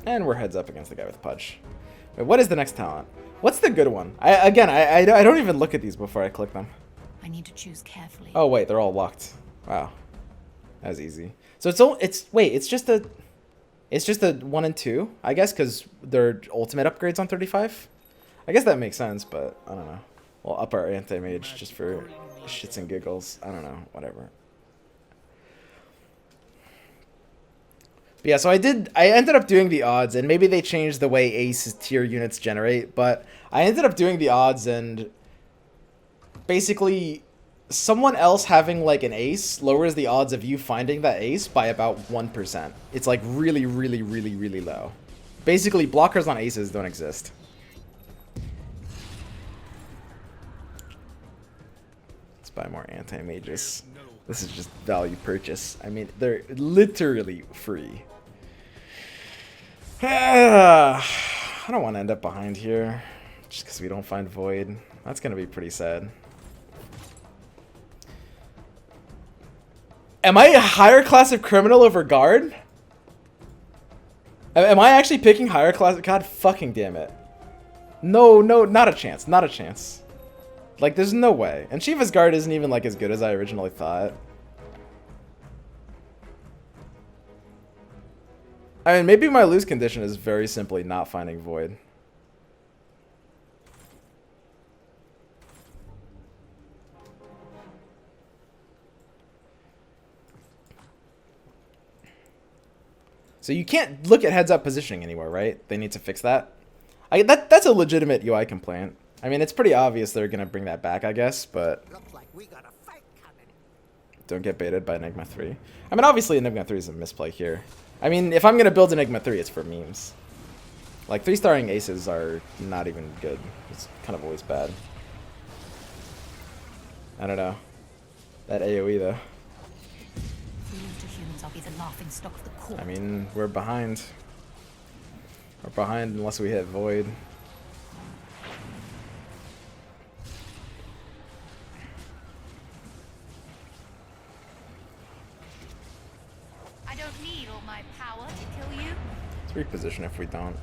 And we're heads up against the guy with Pudge. Wait, what is the next talent? What's the good one? I don't even look at these before I click them. I need to choose carefully. Oh wait, they're all locked. Wow, that was easy. So it's just a 1 and 2, I guess, because they're ultimate upgrades on 35. I guess that makes sense, but I don't know. We'll up our anti-mage just for shits and giggles. I don't know, whatever. But yeah, so I ended up doing the odds, and maybe they changed the way ace tier units generate, but I ended up doing the odds, and basically someone else having like an ace lowers the odds of you finding that ace by about 1%. It's like really, really, really, really low. Basically, blockers on aces don't exist. Let's buy more anti-mages. This is just value purchase. I mean, they're literally free. I don't want to end up behind here just because we don't find Void. That's going to be pretty sad. Am I a higher class of criminal over guard? Am I actually picking higher class? God fucking damn it. No, not a chance. Not a chance. Like, there's no way. And Shiva's guard isn't even like as good as I originally thought. I mean, maybe my lose condition is very simply not finding Void. So you can't look at heads-up positioning anymore, right? They need to fix that. That's a legitimate UI complaint. I mean, it's pretty obvious they're going to bring that back, I guess, but... Looks like we got a fight coming. Don't get baited by Enigma 3. I mean, obviously Enigma 3 is a misplay here. I mean, if I'm going to build Enigma 3, it's for memes. Like, 3-starring aces are not even good. It's kind of always bad. I don't know. That AoE, though. If we lose to humans, I'll be the laughing stock of the court. I mean, we're behind. We're behind unless we hit Void. I don't need all my power to kill you. Let's reposition if we don't.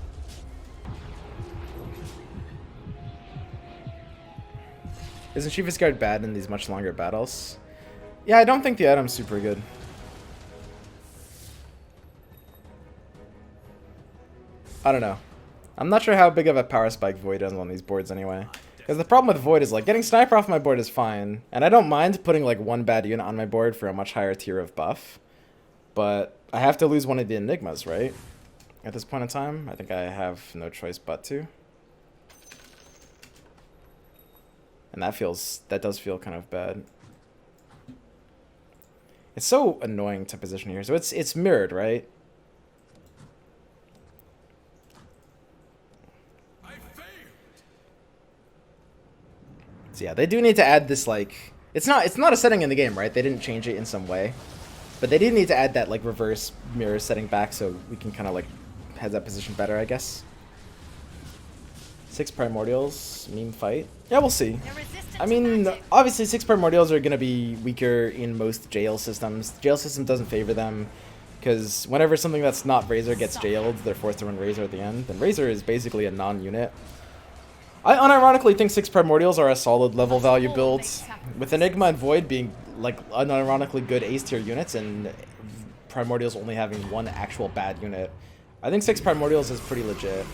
Isn't Shiva's guard bad in these much longer battles? Yeah, I don't think the item's super good. I don't know. I'm not sure how big of a power spike Void is on these boards anyway. Because the problem with Void is, like, getting Sniper off my board is fine. And I don't mind putting, like, one bad unit on my board for a much higher tier of buff. But I have to lose one of the Enigmas, right? At this point in time, I think I have no choice but to. And that does feel kind of bad. It's so annoying to position here. So it's mirrored, right? So yeah, they do need to add this, like, it's not a setting in the game, right? They didn't change it in some way. But they do need to add that, like, reverse mirror setting back so we can kind of, like, heads up position better, I guess. 6 Primordials, meme fight. Yeah, we'll see. I mean, obviously 6 Primordials are going to be weaker in most jail systems. The jail system doesn't favor them. Because whenever something that's not Razor gets jailed, they're forced to run Razor at the end. Then Razor is basically a non-unit. I unironically think 6 Primordials are a solid level value build, with Enigma and Void being like unironically good ace tier units and Primordials only having one actual bad unit. I think 6 Primordials is pretty legit.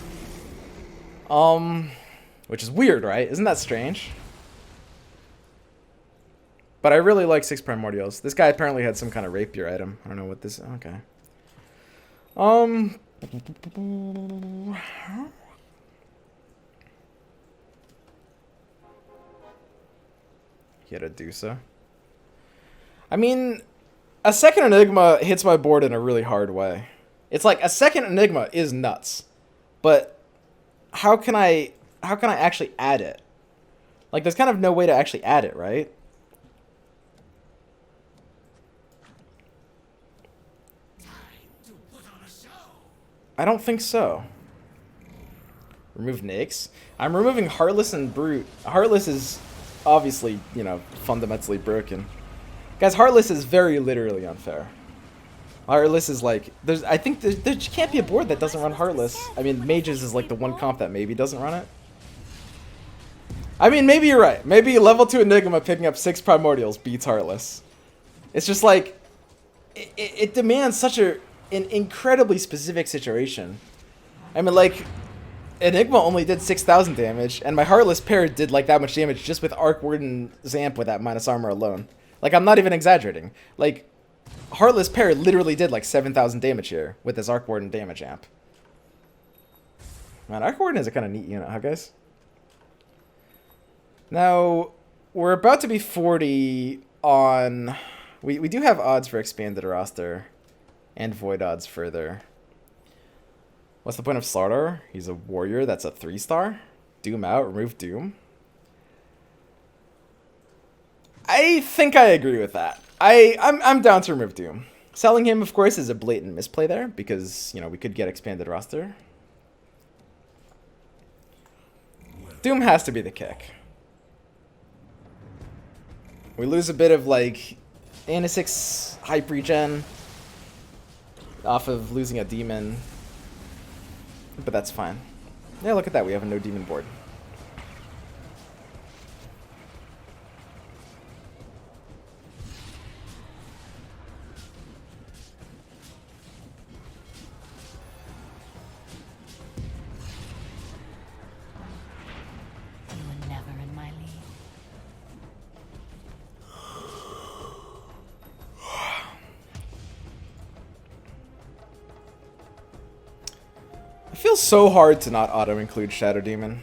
Which is weird, right? Isn't that strange? But I really like 6 Primordials. This guy apparently had some kind of rapier item. I don't know what this... Okay. He had a Dusa. I mean, a second Enigma hits my board in a really hard way. It's like, a second Enigma is nuts. But how can I actually add it? Like, there's kind of no way to actually add it, right? I don't think so. Remove Nyx. I'm removing Heartless and Brute. Heartless is obviously, you know, fundamentally broken. Guys, Heartless is very literally unfair. Heartless is like, I think there can't be a board that doesn't run Heartless. I mean, Mages is like the one comp that maybe doesn't run it. I mean, maybe you're right. Maybe level 2 Enigma picking up 6 Primordials beats Heartless. It's just like, it demands such an incredibly specific situation. I mean, like, Enigma only did 6,000 damage, and my Heartless pair did like that much damage just with Arc Warden Zamp with that minus armor alone. Like, I'm not even exaggerating. Like, Heartless pair literally did like 7,000 damage here with this Arc Warden damage amp. Man, Arc Warden is a kind of neat unit, huh, guys? Now, we're about to be 40 on... We do have odds for expanded roster and void odds further. What's the point of Slardar? He's a warrior that's a 3-star. Doom out, remove Doom. I think I agree with that. I'm down to remove Doom. Selling him, of course, is a blatant misplay there because, you know, we could get expanded roster. Doom has to be the kick. We lose a bit of, like, Anisix hype regen off of losing a demon. But that's fine. Yeah, look at that. We have a no demon board. You were never in my league. It feels so hard to not auto-include Shadow Demon.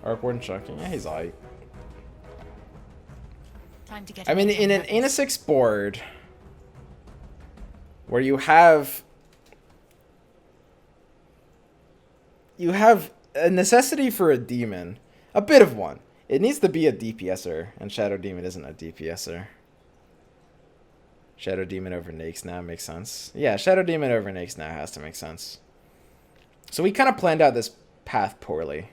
Arc Warden Chunking. Yeah, he's alright. Time to get I mean, in an Anisix board where you have a necessity for a demon, a bit of one. It needs to be a DPSer, and Shadow Demon isn't a DPSer. Shadow Demon over Nyx now makes sense. Yeah, Shadow Demon over Nyx now has to make sense. So we kind of planned out this path poorly.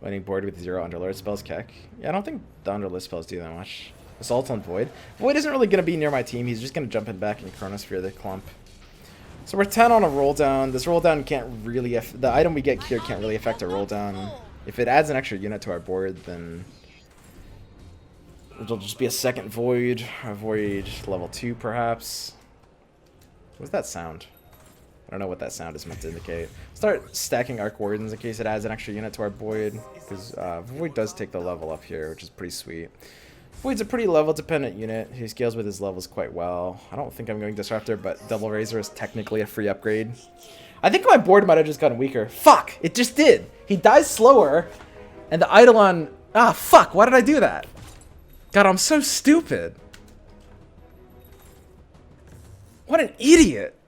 Winning board with 0 Underlord spells, Keck. Yeah, I don't think the Underlord spells do that much. Assault on Void. Void isn't really going to be near my team. He's just going to jump in back and Chronosphere the clump. So we're 10 on a roll down. This roll down can't really... The item we get here can't really affect a roll down. If it adds an extra unit to our board, then... it'll just be a second Void. A Void level 2, perhaps. What's that sound? I don't know what that sound is meant to indicate. Start stacking Arc Wardens in case it adds an extra unit to our Void. Because Void does take the level up here, which is pretty sweet. Void's a pretty level-dependent unit. He scales with his levels quite well. I don't think I'm going Disruptor, but Double Razor is technically a free upgrade. I think my board might have just gotten weaker. Fuck! It just did! He dies slower, and the Eidolon... Ah, fuck! Why did I do that? God, I'm so stupid. What an idiot!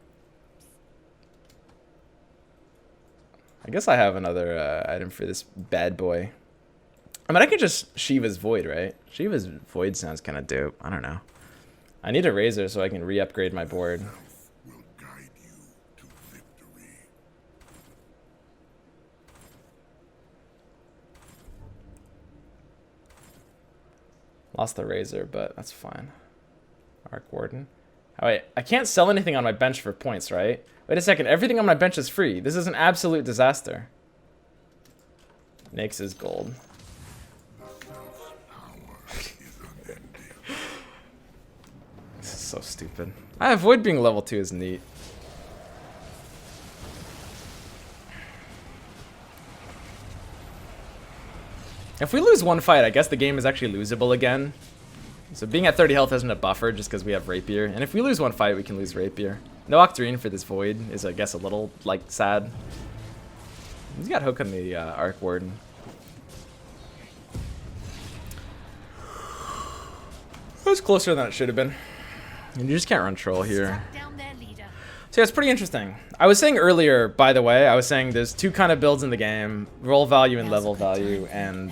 I guess I have another item for this bad boy. I mean, I could just Shiva's Void, right? Shiva's Void sounds kind of dope. I don't know. I need a Razor so I can re-upgrade my board. Will guide you to victory. Lost the Razor, but that's fine. Arc Warden. Oh, wait, I can't sell anything on my bench for points, right? Wait a second, everything on my bench is free. This is an absolute disaster. Nyx is gold. This is so stupid. I avoid being level 2 is neat. If we lose one fight, I guess the game is actually losable again. So being at 30 health isn't a buffer just because we have Rapier. And if we lose one fight, we can lose Rapier. No Octarine for this Void is, I guess, a little, like, sad. He's got hook on the Arc Warden. It was closer than it should have been. And you just can't run Troll here. So yeah, it's pretty interesting. I was saying earlier, by the way, I was saying there's two kind of builds in the game, roll value and level value, and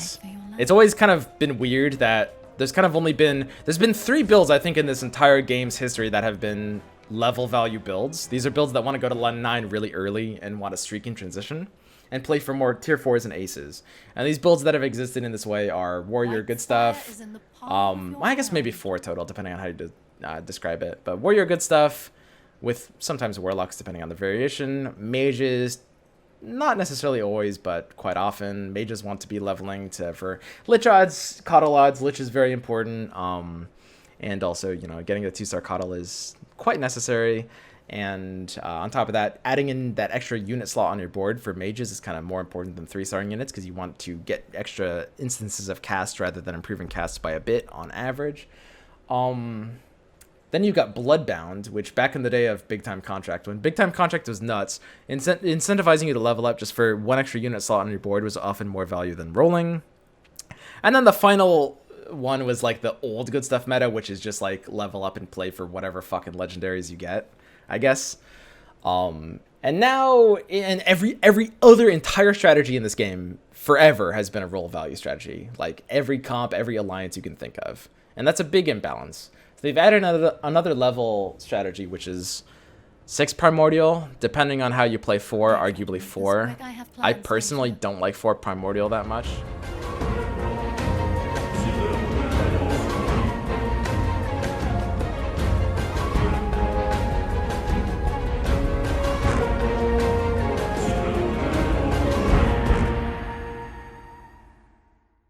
it's always kind of been weird that there's kind of only been, there's been 3 builds, I think, in this entire game's history that have been level value builds. These are builds that want to go to 9 really early and want to streak in transition and play for more tier 4s and aces. And these builds that have existed in this way are Warrior Good Stuff, well, I guess maybe 4 total, depending on how you describe it, but Warrior Good Stuff, with sometimes Warlocks depending on the variation. Mages, not necessarily always, but quite often. Mages want to be leveling for Lich odds, Coddle odds. Lich is very important. And also, you know, getting the 2-star Coddle is quite necessary. And on top of that, adding in that extra unit slot on your board for mages is kind of more important than 3-star units because you want to get extra instances of cast rather than improving cast by a bit on average. Then you've got Bloodbound, which back in the day of Big Time Contract, when Big Time Contract was nuts, incentivizing you to level up just for 1 extra unit slot on your board was often more value than rolling. And then the final one was like the old Good Stuff meta, which is just like level up and play for whatever fucking legendaries you get, I guess. And now, and every other entire strategy in this game forever has been a roll value strategy. Like every comp, every alliance you can think of. And that's a big imbalance. They've added another level strategy, which is 6 Primordial, depending on how you play 4, arguably 4. I personally don't like 4 Primordial that much.